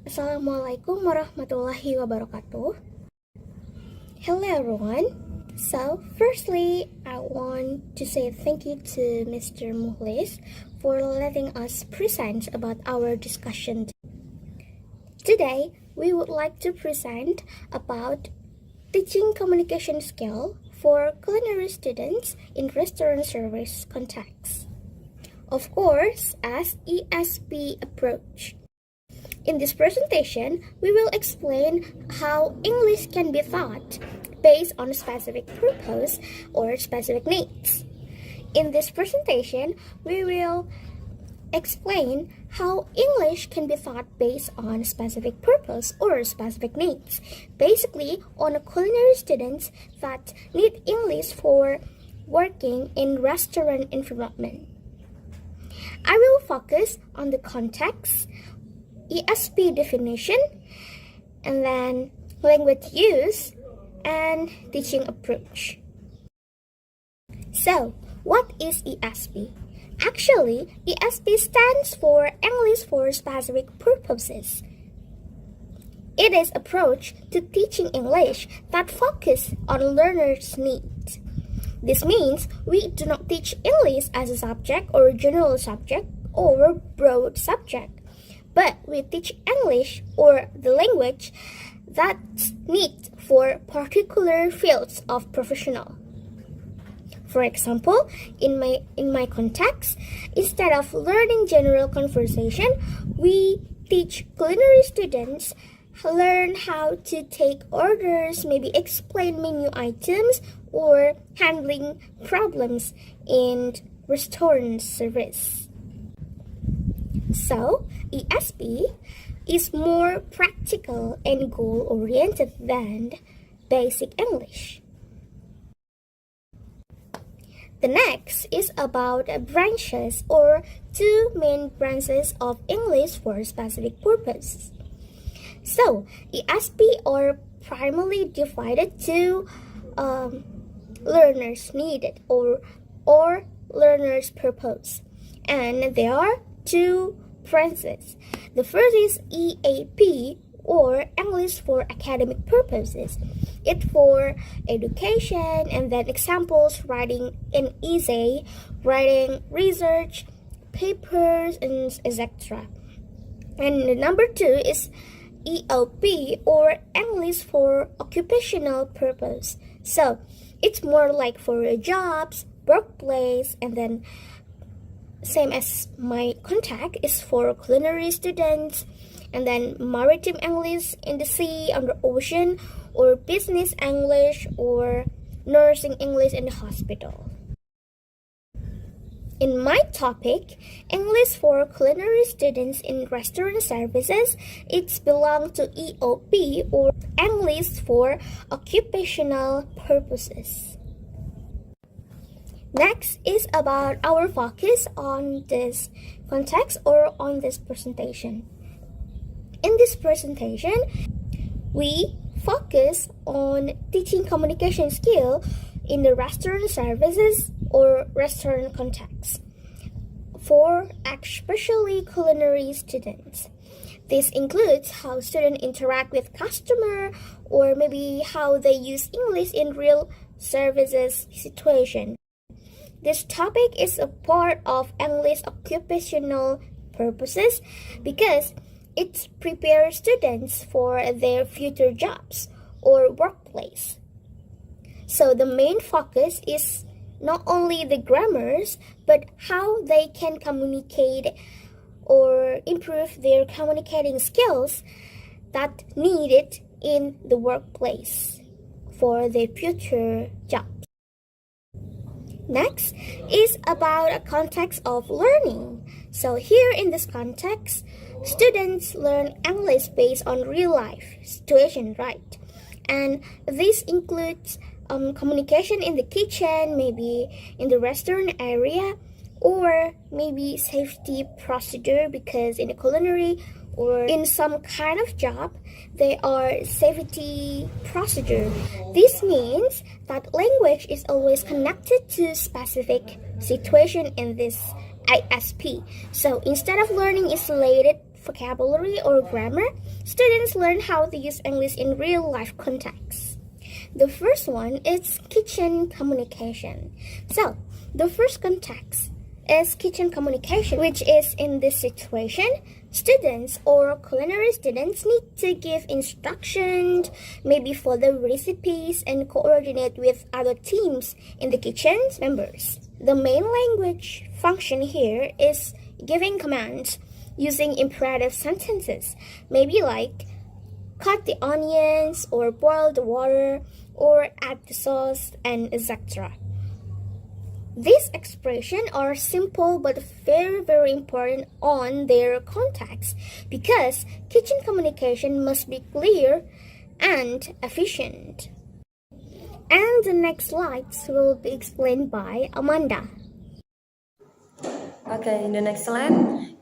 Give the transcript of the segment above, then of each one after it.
Assalamualaikum warahmatullahi wabarakatuh. Hello everyone. So firstly, I want to say thank you to Mr. Muhlis for letting us present about our discussion. Today, we would like to present about teaching communication skill for culinary students in restaurant service context. Of course, as ESP approach. In this presentation, we will explain how English can be taught based on a specific purpose or specific needs. In this presentation, we will explain how English can be taught based on specific purpose or specific needs, basically on a culinary students that need English for working in restaurant environment. I will focus on the context, ESP definition, and then language use and teaching approach. So, what is ESP? Actually, ESP stands for English for Specific Purposes. It is approach to teaching English that focus on learners' needs. This means we do not teach English as a subject or general subject or broad subject, but we teach English or the language that's need for particular fields of professional. For example, in my context, instead of learning general conversation, we teach culinary students learn how to take orders, maybe explain menu items, or handling problems in restaurant service. So, ESP is more practical and goal-oriented than basic English. The next is about branches or two main branches of English for specific purposes. So, ESP are primarily divided to learners needed or learners purpose, and there are two branches. The first is EAP or English for academic purposes. It's for education, and then examples, writing an essay, writing research papers, and etc. And the number two is EOP or English for occupational purpose. So it's more like for jobs, workplace, and then same as my contact is for culinary students, and then maritime English in the sea, on the ocean, or business English, or nursing English in the hospital. In my topic, English for culinary students in restaurant services, it belongs to EOP or English for occupational purposes. Next is about our focus on this context or on this presentation. In this presentation, we focus on teaching communication skill in the restaurant services or restaurant context for especially culinary students. This includes how students interact with customer, or maybe how they use English in real services situation. This topic is a part of English occupational purposes because it prepares students for their future jobs or workplace. So the main focus is not only the grammars, but how they can communicate or improve their communicating skills that needed in the workplace for their future jobs. Next is about a context of learning. So here in this context, students learn English based on real life situation, right? And this includes communication in the kitchen, maybe in the restaurant area, or maybe safety procedure, because in a culinary or in some kind of job, they are safety procedure. This means that language is always connected to specific situation in this ISP. So instead of learning isolated vocabulary, or grammar, students learn how to use English in real life contexts. The first one is kitchen communication. So, the first context is kitchen communication, which is in this situation, students or culinary students need to give instructions, maybe follow recipes, and coordinate with other teams in the kitchen's members. The main language function here is giving commands using imperative sentences, maybe like cut the onions or boil the water or add the sauce and etc. These expressions are simple but very important on their context because kitchen communication must be clear and efficient. And the next slides will be explained by Amanda. Okay, in the next slide.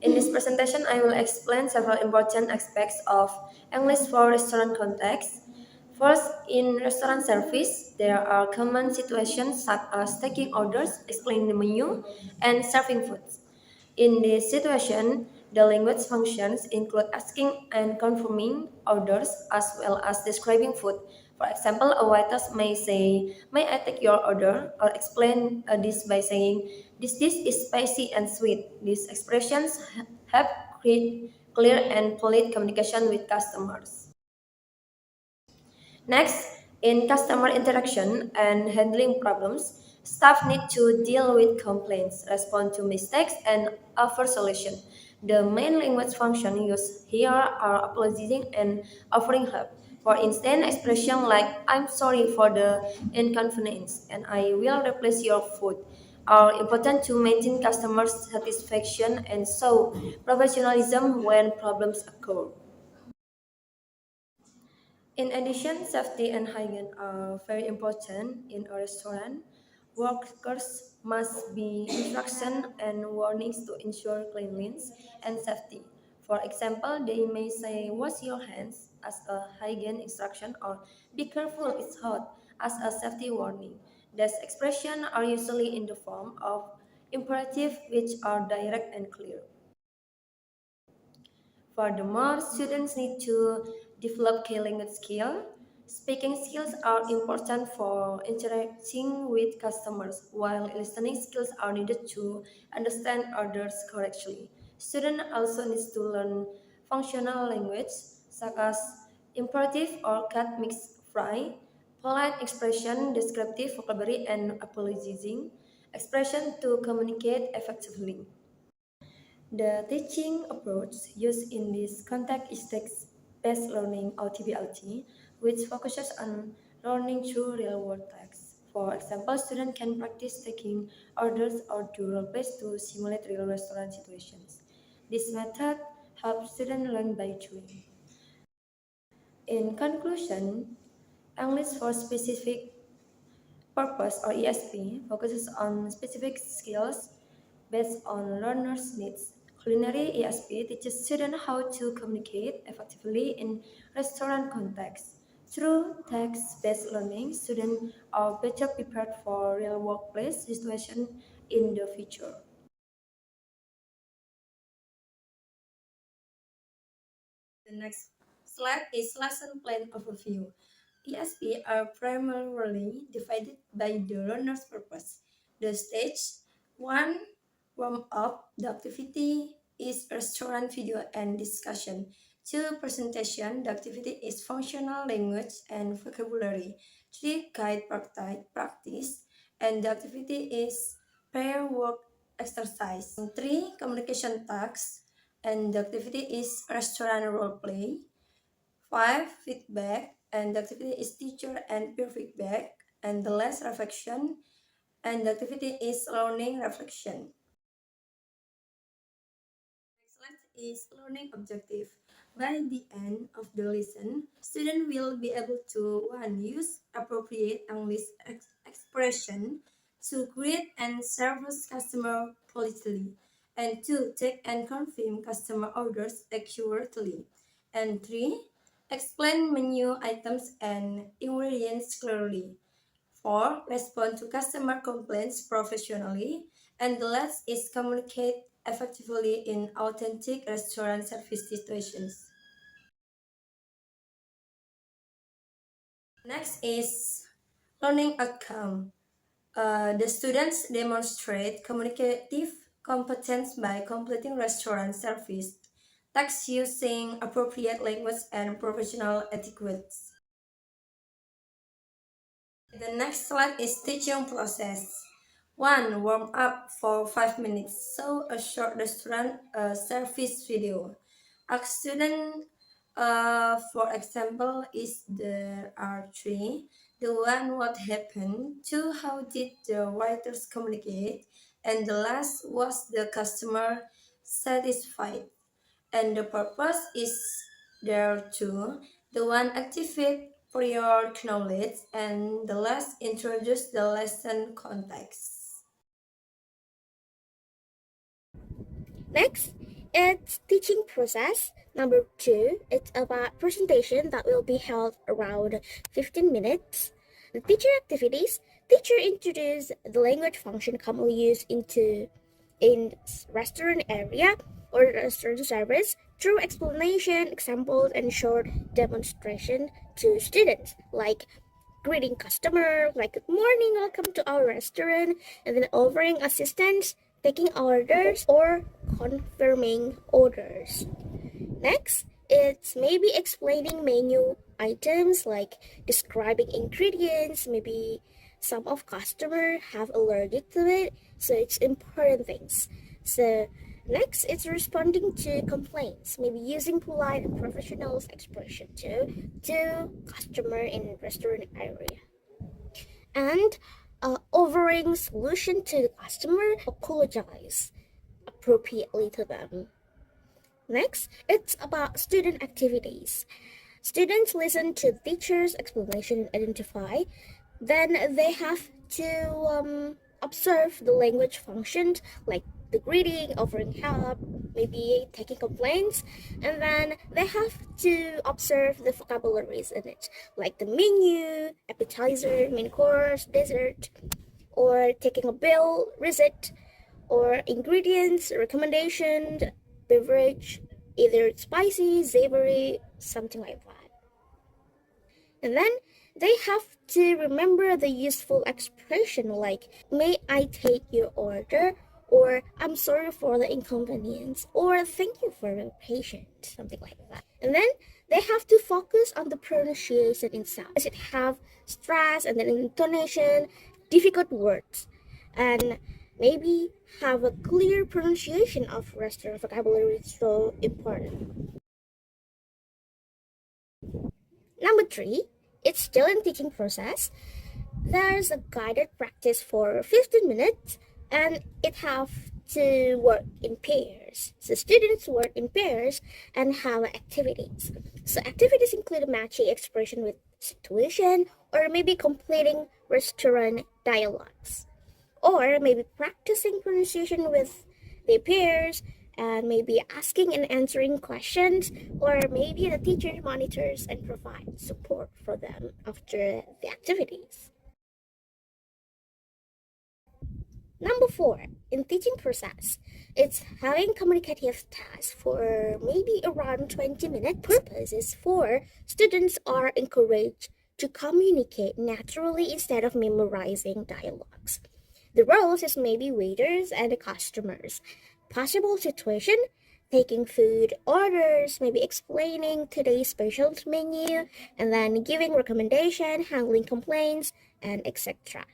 In this presentation, I will explain several important aspects of English for restaurant context. First, in restaurant service, there are common situations such as taking orders, explaining the menu, and serving food. In this situation, the language functions include asking and confirming orders as well as describing food. For example, a waiter may say, "May I take your order?" or explain this by saying, "This dish is spicy and sweet." These expressions help create clear and polite communication with customers. Next, in customer interaction and handling problems, staff need to deal with complaints, respond to mistakes, and offer solution. The main language function used here are apologizing and offering help. For instance, expression like "I'm sorry for the inconvenience" and "I will replace your food" are important to maintain customer satisfaction and show professionalism when problems occur. In addition, safety and hygiene are very important in a restaurant. Workers must be instruction and warnings to ensure cleanliness and safety. For example, they may say, "Wash your hands" as a hygiene instruction or "Be careful, it's hot" as a safety warning. These expressions are usually in the form of imperative, which are direct and clear. Furthermore, students need to develop key language skills. Speaking skills are important for interacting with customers, while listening skills are needed to understand others correctly. Students also need to learn functional language, such as imperative or cut mix fry, polite expression, descriptive vocabulary, and apologizing expression to communicate effectively. The teaching approach used in this context is text-based learning or TBLT, which focuses on learning through real-world text. For example, students can practice taking orders or do role-plays to simulate real restaurant situations. This method helps students learn by doing. In conclusion, English for specific purpose or ESP focuses on specific skills based on learners' needs. Culinary ESP teaches students how to communicate effectively in restaurant contexts. Through text-based learning, students are better prepared for real workplace situations in the future. The next slide is lesson plan overview. ESP are primarily divided by the learner's purpose. The stage 1 warm up, the activity is restaurant video and discussion. 2 presentation, the activity is functional language and vocabulary. 3 guide practice, and the activity is pair work exercise. 3 communication tasks, and the activity is restaurant role play. 5 feedback, and the activity is teacher and peer feedback. And the last reflection, and the activity is learning reflection. Next is learning objective. By the end of the lesson, students will be able to 1. Use appropriate English expression to greet and service customer politely, and 2. Take and confirm customer orders accurately, and 3. Explain menu items and ingredients clearly. 4. Respond to customer complaints professionally. And the last is communicate effectively in authentic restaurant service situations. Next is learning outcome. The students demonstrate communicative competence by completing restaurant service tasks using appropriate language and professional etiquettes. The next slide is teaching process. 1. Warm up for 5 minutes. Show a short restaurant service video. Ask student, for example, is there are three. The one, what happened? Two, how did the waiters communicate? And the last, was the customer satisfied? And the purpose is there too. The one activate prior knowledge and the last introduce the lesson context. Next, it's teaching process. Number two, it's about presentation that will be held around 15 minutes. The teacher activities. Teacher introduce the language function commonly used in restaurant area or restaurant service through explanation, examples, and short demonstration to students, like greeting customer, like good morning, welcome to our restaurant, and then offering assistance, taking orders, or confirming orders. Next, it's maybe explaining menu items, like describing ingredients. Maybe some of customer have allergic to it, so it's important things. So next, it's responding to complaints, maybe using polite and professional expression to customer in restaurant area, and offering solution to the customer, apologize appropriately to them. Next, it's about student activities. Students listen to teachers' explanation and identify. Then they have to observe the language functions, like the greeting, offering help, maybe taking complaints, and then they have to observe the vocabularies in it, like the menu, appetizer, main course, dessert, or taking a bill, receipt, or ingredients, recommendation, beverage, either spicy, savory, something like that. And then they have to remember the useful expression like, may I take your order? Or I'm sorry for the inconvenience, or thank you for your patience, something like that. And then they have to focus on the pronunciation itself. Does it have stress and then intonation, difficult words, and maybe have a clear pronunciation of restaurant vocabulary is so important. Number three, it's still in teaching process. There's a guided practice for 15 minutes and it have to work in pairs. So students work in pairs and have activities. So activities include matching expression with situation or maybe completing restaurant dialogues or maybe practicing pronunciation with their peers and maybe asking and answering questions, or maybe the teacher monitors and provides support for them after the activities. Number four, in teaching process, it's having communicative tasks for maybe around 20 minutes. Purpose is for students are encouraged to communicate naturally instead of memorizing dialogues. The roles is maybe waiters and the customers. Possible situation, taking food orders, maybe explaining today's special menu, and then giving recommendation, handling complaints, and etc.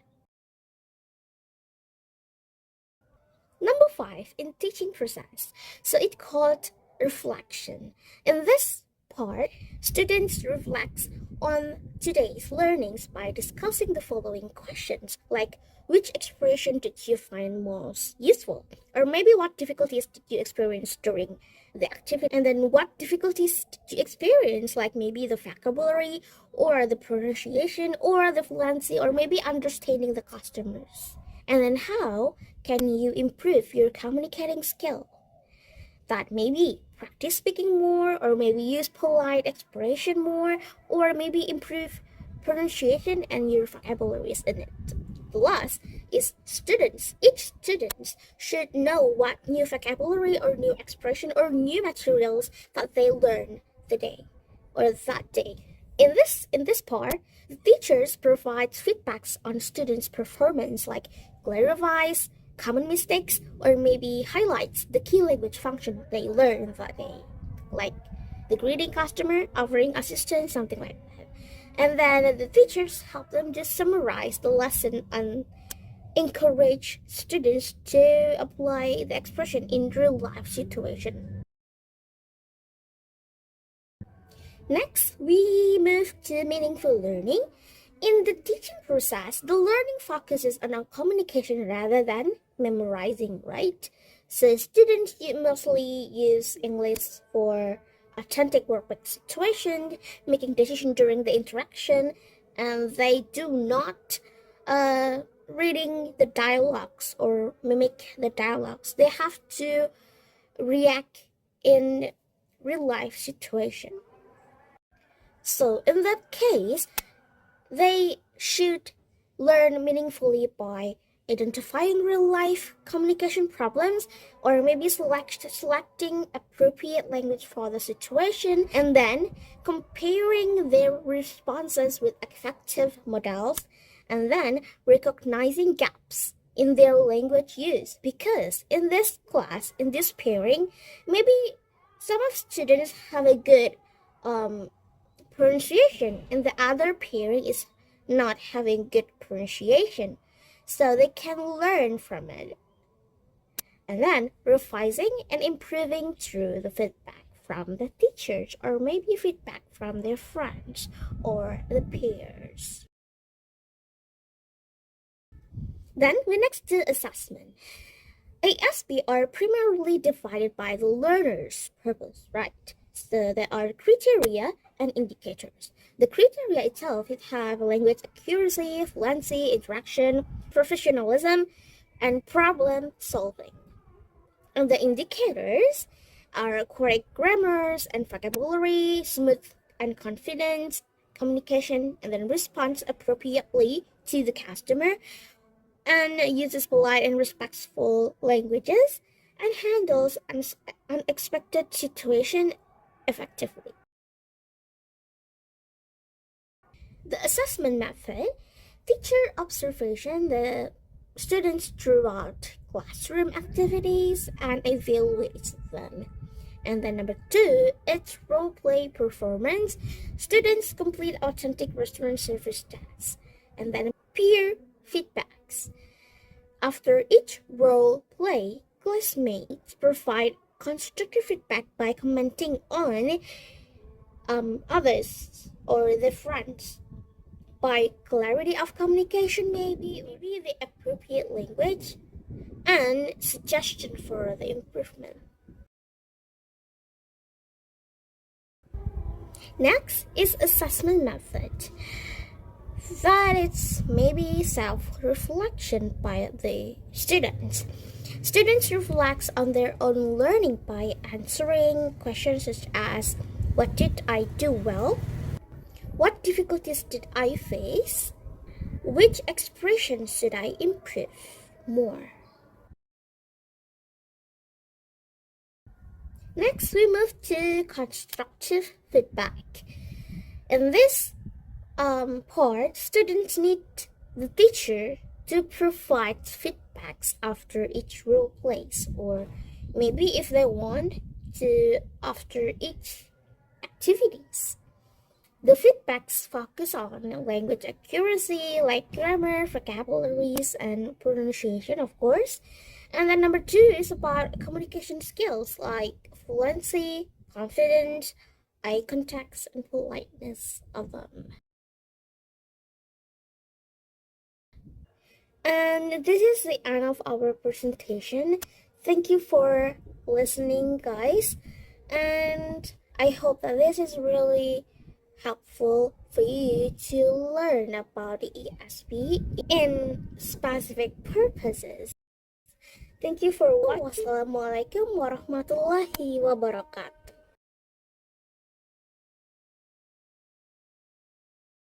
Number five, in teaching process. So it called reflection. In this part, students reflect on today's learnings by discussing the following questions, like which expression did you find most useful? Or maybe what difficulties did you experience during the activity? And then what difficulties did you experience, like maybe the vocabulary or the pronunciation or the fluency or maybe understanding the customers? And then how can you improve your communicating skill? That maybe practice speaking more, or maybe use polite expression more, or maybe improve pronunciation and your vocabularies in it. The last is students. Each student should know what new vocabulary or new expression or new materials that they learn the day or that day. In this part, the teachers provide feedbacks on students' performance, like clarifies common mistakes or maybe highlights the key language function they learned that day, like the greeting customer, offering assistance, something like that. And then the teachers help them just summarize the lesson and encourage students to apply the expression in real life situation. Next, we move to meaningful learning. In the teaching process, the learning focuses on communication rather than memorizing, right? So students mostly use English for authentic workplace situation, making decisions during the interaction, and they do not reading the dialogues or mimic the dialogues. They have to react in real life situation. So in that case, they should learn meaningfully by identifying real life communication problems or maybe selecting appropriate language for the situation and then comparing their responses with effective models and then recognizing gaps in their language use, because in this class, in this pairing, maybe some of students have a good pronunciation and the other pairing is not having good pronunciation, so they can learn from it and then revising and improving through the feedback from the teachers or maybe feedback from their friends or the peers. Then we next do assessment. ESP are primarily divided by the learner's purpose, right? So there are criteria and indicators. The criteria itself, it have language accuracy, fluency, interaction, professionalism, and problem solving. And the indicators are correct grammars and vocabulary, smooth and confident communication, and then response appropriately to the customer, and uses polite and respectful languages, and handles unexpected situation effectively. The assessment method, teacher observation the students throughout classroom activities and evaluates them. And then number 2, it's role play performance. Students complete authentic restaurant service tasks. And then peer feedbacks. After each role play, classmates provide constructive feedback by commenting on others or their friends, by clarity of communication, maybe the appropriate language, and suggestion for the improvement. Next is assessment method. That it's maybe self-reflection by the students. Students reflect on their own learning by answering questions such as, what did I do well? What difficulties did I face? Which expression should I improve more? Next, we move to constructive feedback. In this part, students need the teacher to provide feedbacks after each role plays, or maybe if they want to after each activities. The feedbacks focus on language accuracy, like grammar, vocabularies, and pronunciation, of course. And then number 2 is about communication skills, like fluency, confidence, eye contact, and politeness of them. And this is the end of our presentation. Thank you for listening, guys. And I hope that this is really helpful for you to learn about the ESP in specific purposes. Thank you for watching. Wassalamualaikum warahmatullahi wabarakatuh.